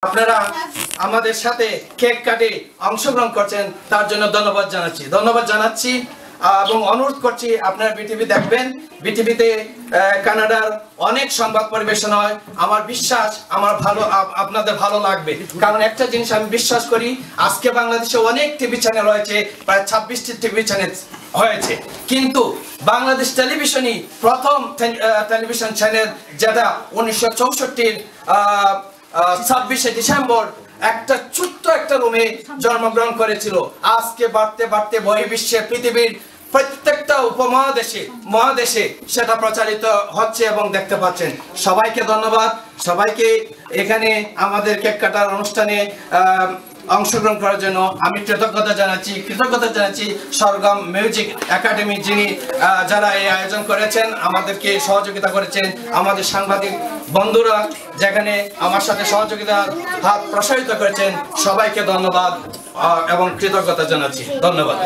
আপনারা আমাদের সাথে কেক কাটে অংশগ্রহণ করছেন তার জন্য ধন্যবাদ জানাচ্ছি এবং অনুরোধ করছি আপনারা বিটিভি দেখবেন। বিটিভিতে কানাডার অনেক সংবাদ পরিবেশন হয়। আমার বিশ্বাস আপনাদের ভালো লাগবে, কারণ একটা জিনিস আমি বিশ্বাস করি, আজকে বাংলাদেশে অনেক টিভি চ্যানেল হয়েছে, প্রায় 26টি টি চ্যানেল হয়েছে, কিন্তু বাংলাদেশ টেলিভিশনই প্রথম টেলিভিশন চ্যানেল যেটা 1964-র 26শে ডিসেম্বর একটা ছোট্ট একটা রুমে জন্মগ্রহণ করেছিল। আজকে বাড়তে বাড়তে বহির্বিশ্বে পৃথিবীর প্রত্যেকটা মহাদেশে সেটা প্রচারিত হচ্ছে এবং দেখতে পাচ্ছেন। সবাইকে ধন্যবাদ, সবাইকে এখানে আমাদের কেক কাটার অনুষ্ঠানে অংশগ্রহণ করার জন্য আমি কৃতজ্ঞতা জানাচ্ছি সরগম মিউজিক একাডেমি যারা এই আয়োজন করেছেন, আমাদেরকে সহযোগিতা করেছেন, আমাদের সাংবাদিক বন্ধুরা যেখানে আমার সাথে সহযোগিতার হাত প্রসারিত করেছেন, সবাইকে ধন্যবাদ এবং কৃতজ্ঞতা জানাচ্ছি। ধন্যবাদ।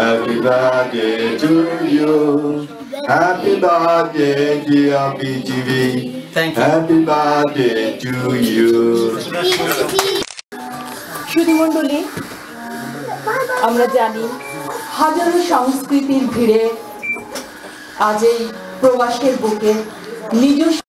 Happy birthday to you. Happy birthday, dear BTV. Thank you. Happy birthday to you. সুধীমণ্ডলী, আমরা জানি হাজারো সংস্কৃতির ভিড়ে আজ এই প্রবাসের বুকে নিজস্ব